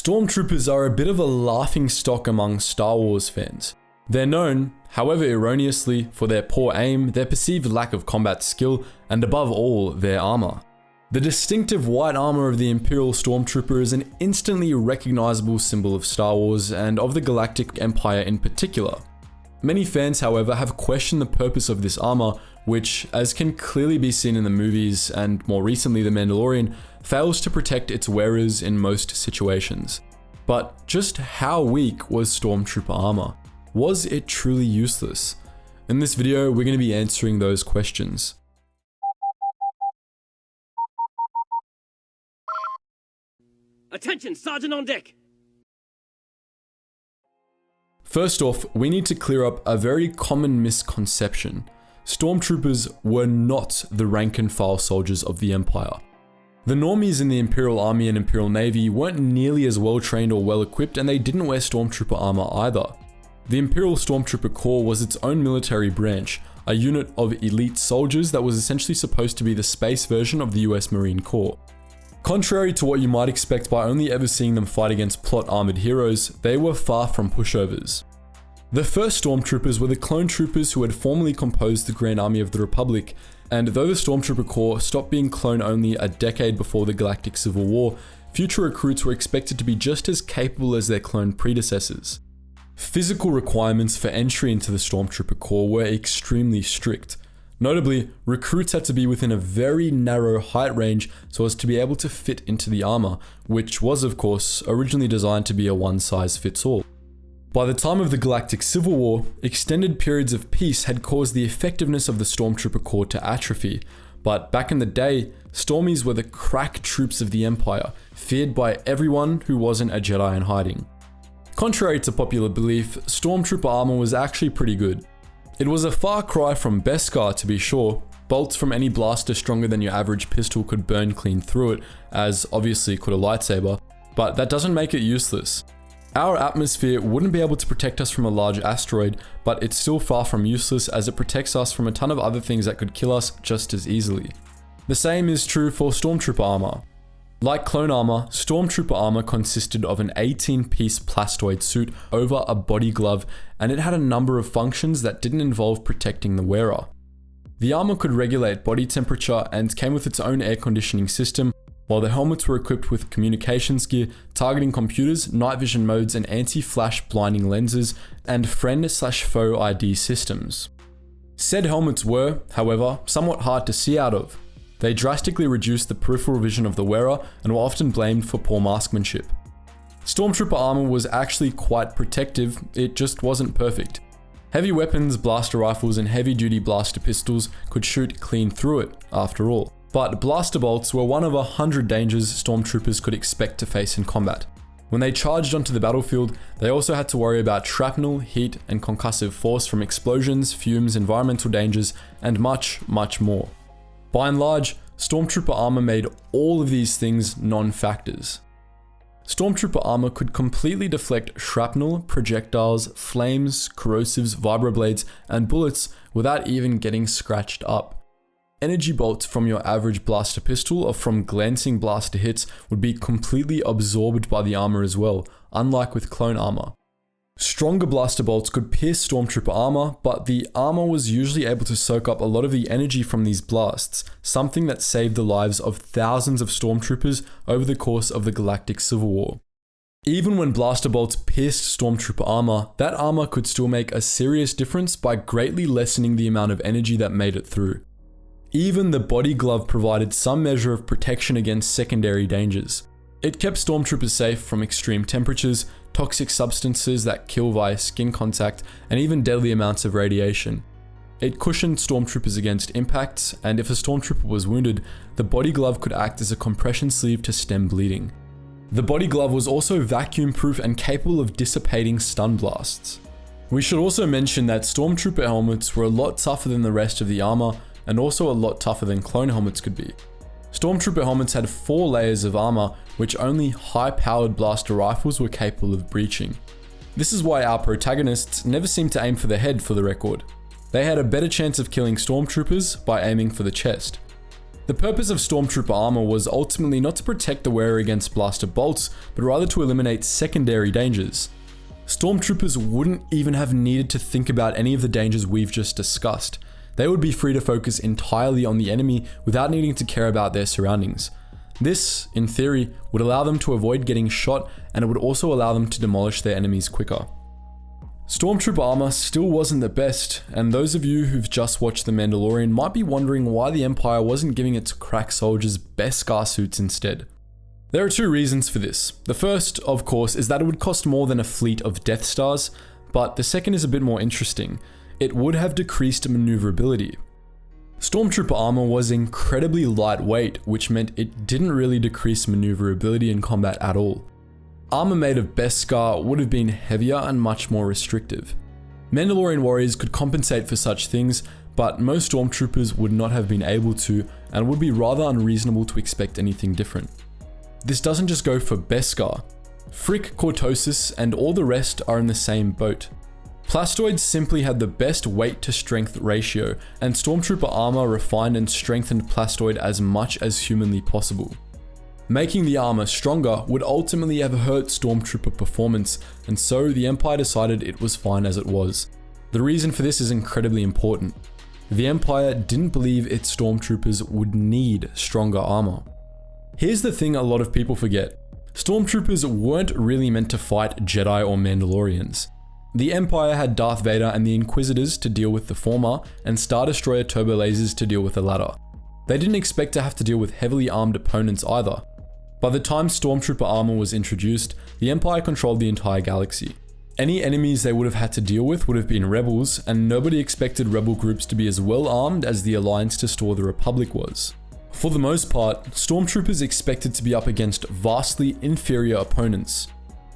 Stormtroopers are a bit of a laughingstock among Star Wars fans. They're known, however erroneously, for their poor aim, their perceived lack of combat skill, and above all, their armor. The distinctive white armor of the Imperial Stormtrooper is an instantly recognizable symbol of Star Wars and of the Galactic Empire in particular. Many fans, however, have questioned the purpose of this armor, which, as can clearly be seen in the movies and more recently The Mandalorian, fails to protect its wearers in most situations. But just how weak was Stormtrooper armor? Was it truly useless? In this video, we're going to be answering those questions. Attention, Sergeant on deck! First off, we need to clear up a very common misconception. Stormtroopers were not the rank and file soldiers of the Empire. The normies in the Imperial Army and Imperial Navy weren't nearly as well trained or well equipped, and they didn't wear Stormtrooper armor either. The Imperial Stormtrooper Corps was its own military branch, a unit of elite soldiers that was essentially supposed to be the space version of the US Marine Corps. Contrary to what you might expect by only ever seeing them fight against plot armored heroes, they were far from pushovers. The First Stormtroopers were the clone troopers who had formerly composed the Grand Army of the Republic, and though the Stormtrooper Corps stopped being clone only a decade before the Galactic Civil War, future recruits were expected to be just as capable as their clone predecessors. Physical requirements for entry into the Stormtrooper Corps were extremely strict. Notably, recruits had to be within a very narrow height range so as to be able to fit into the armor, which was of course originally designed to be a one-size-fits-all. By the time of the Galactic Civil War, extended periods of peace had caused the effectiveness of the Stormtrooper Corps to atrophy, but back in the day, Stormies were the crack troops of the Empire, feared by everyone who wasn't a Jedi in hiding. Contrary to popular belief, Stormtrooper armor was actually pretty good. It was a far cry from Beskar to be sure. Bolts from any blaster stronger than your average pistol could burn clean through it, as obviously could a lightsaber, but that doesn't make it useless. Our atmosphere wouldn't be able to protect us from a large asteroid, but it's still far from useless as it protects us from a ton of other things that could kill us just as easily. The same is true for Stormtrooper armor. Like clone armor, Stormtrooper armor consisted of an 18-piece plastoid suit over a body glove, and it had a number of functions that didn't involve protecting the wearer. The armor could regulate body temperature and came with its own air conditioning system, while the helmets were equipped with communications gear, targeting computers, night vision modes, and anti-flash blinding lenses, and friend/foe ID systems. Said helmets were, however, somewhat hard to see out of. They drastically reduced the peripheral vision of the wearer and were often blamed for poor marksmanship. Stormtrooper armor was actually quite protective, it just wasn't perfect. Heavy weapons, blaster rifles, and heavy-duty blaster pistols could shoot clean through it, after all. But blaster bolts were one of 100 dangers Stormtroopers could expect to face in combat. When they charged onto the battlefield, they also had to worry about shrapnel, heat, and concussive force from explosions, fumes, environmental dangers, and much, much more. By and large, Stormtrooper armor made all of these things non-factors. Stormtrooper armor could completely deflect shrapnel, projectiles, flames, corrosives, vibroblades, and bullets without even getting scratched up. Energy bolts from your average blaster pistol or from glancing blaster hits would be completely absorbed by the armor as well, unlike with clone armor. Stronger blaster bolts could pierce Stormtrooper armor, but the armor was usually able to soak up a lot of the energy from these blasts, something that saved the lives of thousands of Stormtroopers over the course of the Galactic Civil War. Even when blaster bolts pierced Stormtrooper armor, that armor could still make a serious difference by greatly lessening the amount of energy that made it through. Even the body glove provided some measure of protection against secondary dangers. It kept Stormtroopers safe from extreme temperatures, toxic substances that kill via skin contact, and even deadly amounts of radiation. It cushioned Stormtroopers against impacts, and if a Stormtrooper was wounded, the body glove could act as a compression sleeve to stem bleeding. The body glove was also vacuum-proof and capable of dissipating stun blasts. We should also mention that Stormtrooper helmets were a lot tougher than the rest of the armor, and also a lot tougher than clone helmets could be. Stormtrooper helmets had 4 layers of armor, which only high-powered blaster rifles were capable of breaching. This is why our protagonists never seemed to aim for the head, for the record. They had a better chance of killing Stormtroopers by aiming for the chest. The purpose of Stormtrooper armor was ultimately not to protect the wearer against blaster bolts, but rather to eliminate secondary dangers. Stormtroopers wouldn't even have needed to think about any of the dangers we've just discussed. They would be free to focus entirely on the enemy without needing to care about their surroundings. This, in theory, would allow them to avoid getting shot, and it would also allow them to demolish their enemies quicker. Stormtrooper armor still wasn't the best, and those of you who've just watched The Mandalorian might be wondering why the Empire wasn't giving its crack soldiers Beskar suits instead. There are two reasons for this. The first, of course, is that it would cost more than a fleet of Death Stars, but the second is a bit more interesting. It would have decreased maneuverability. Stormtrooper armor was incredibly lightweight, which meant it didn't really decrease maneuverability in combat at all. Armor made of Beskar would have been heavier and much more restrictive. Mandalorian warriors could compensate for such things, but most Stormtroopers would not have been able to, and would be rather unreasonable to expect anything different. This doesn't just go for Beskar. Frick, Cortosis, and all the rest are in the same boat. Plastoids simply had the best weight to strength ratio, and Stormtrooper armor refined and strengthened Plastoid as much as humanly possible. Making the armor stronger would ultimately have hurt Stormtrooper performance, and so the Empire decided it was fine as it was. The reason for this is incredibly important. The Empire didn't believe its Stormtroopers would need stronger armor. Here's the thing a lot of people forget. Stormtroopers weren't really meant to fight Jedi or Mandalorians. The Empire had Darth Vader and the Inquisitors to deal with the former, and Star Destroyer turbo lasers to deal with the latter. They didn't expect to have to deal with heavily armed opponents either. By the time Stormtrooper armor was introduced, the Empire controlled the entire galaxy. Any enemies they would have had to deal with would have been rebels, and nobody expected rebel groups to be as well armed as the Alliance to store the Republic was. For the most part, Stormtroopers expected to be up against vastly inferior opponents.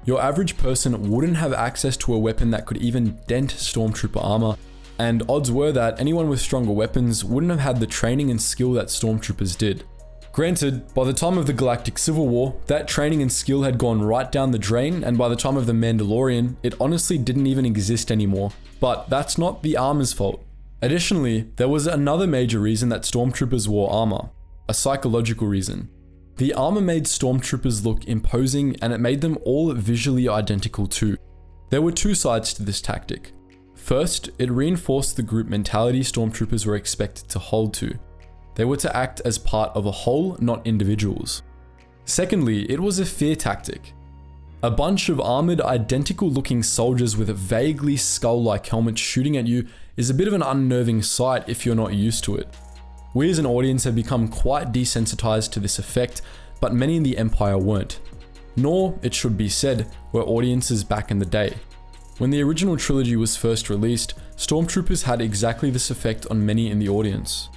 Your average person wouldn't have access to a weapon that could even dent Stormtrooper armor, and odds were that anyone with stronger weapons wouldn't have had the training and skill that Stormtroopers did. Granted, by the time of the Galactic Civil War, that training and skill had gone right down the drain, and by the time of The Mandalorian, it honestly didn't even exist anymore. But that's not the armor's fault. Additionally, there was another major reason that Stormtroopers wore armor. A psychological reason. The armor made Stormtroopers look imposing, and it made them all visually identical too. There were two sides to this tactic. First, it reinforced the group mentality Stormtroopers were expected to hold to. They were to act as part of a whole, not individuals. Secondly, it was a fear tactic. A bunch of armored, identical looking soldiers with vaguely skull-like helmets shooting at you is a bit of an unnerving sight if you're not used to it. We as an audience have become quite desensitized to this effect, but many in the Empire weren't. Nor, it should be said, were audiences back in the day. When the original trilogy was first released, Stormtroopers had exactly this effect on many in the audience.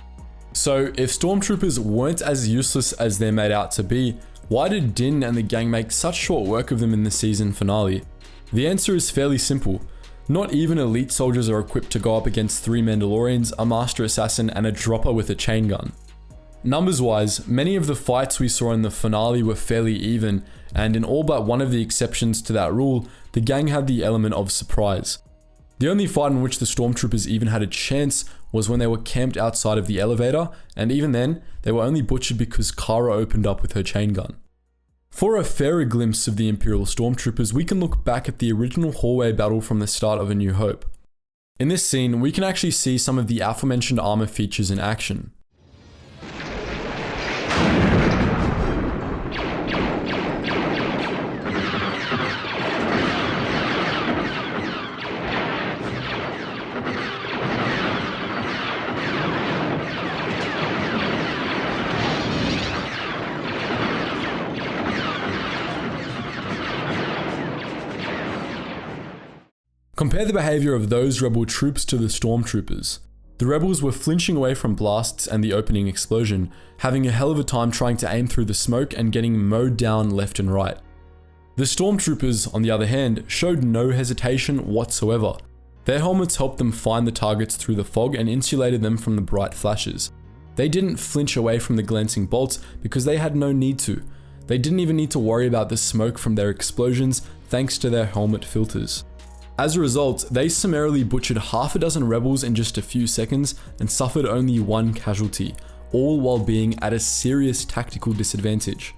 So, if Stormtroopers weren't as useless as they're made out to be, why did Din and the gang make such short work of them in the season finale? The answer is fairly simple. Not even elite soldiers are equipped to go up against 3 Mandalorians, a Master Assassin, and a Dropper with a chain gun. Numbers wise, many of the fights we saw in the finale were fairly even, and in all but one of the exceptions to that rule, the gang had the element of surprise. The only fight in which the Stormtroopers even had a chance was when they were camped outside of the elevator, and even then, they were only butchered because Kara opened up with her chain gun. For a fairer glimpse of the Imperial Stormtroopers, we can look back at the original hallway battle from the start of A New Hope. In this scene, we can actually see some of the aforementioned armor features in action. Compare the behavior of those rebel troops to the Stormtroopers. The rebels were flinching away from blasts and the opening explosion, having a hell of a time trying to aim through the smoke and getting mowed down left and right. The Stormtroopers, on the other hand, showed no hesitation whatsoever. Their helmets helped them find the targets through the fog and insulated them from the bright flashes. They didn't flinch away from the glancing bolts because they had no need to. They didn't even need to worry about the smoke from their explosions thanks to their helmet filters. As a result, they summarily butchered half a dozen rebels in just a few seconds and suffered only one casualty, all while being at a serious tactical disadvantage.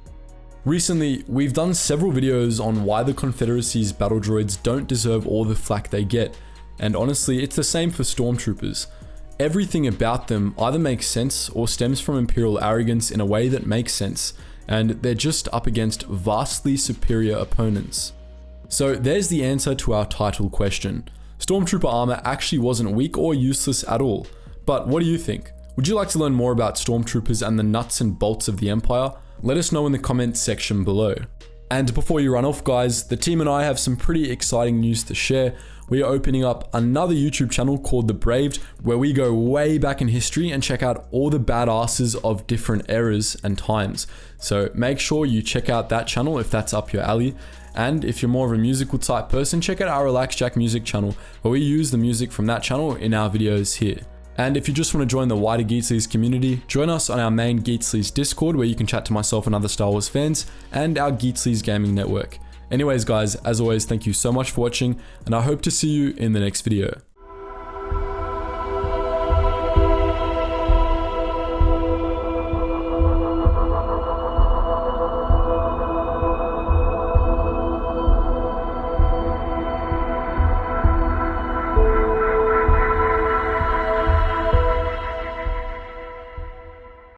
Recently, we've done several videos on why the Confederacy's battle droids don't deserve all the flack they get, and honestly, it's the same for Stormtroopers. Everything about them either makes sense or stems from Imperial arrogance in a way that makes sense, and they're just up against vastly superior opponents. So there's the answer to our title question. Stormtrooper armor actually wasn't weak or useless at all. But what do you think? Would you like to learn more about Stormtroopers and the nuts and bolts of the Empire? Let us know in the comments section below. And before you run off guys, the team and I have some pretty exciting news to share. We are opening up another YouTube channel called The Braved, where we go way back in history and check out all the badasses of different eras and times. So make sure you check out that channel if that's up your alley. And if you're more of a musical type person, check out our Relax Jack music channel, where we use the music from that channel in our videos here. And if you just want to join the wider Geetsly's community, join us on our main Geetsly's Discord, where you can chat to myself and other Star Wars fans, and our Geetsly's gaming network. Anyways guys, as always, thank you so much for watching, and I hope to see you in the next video.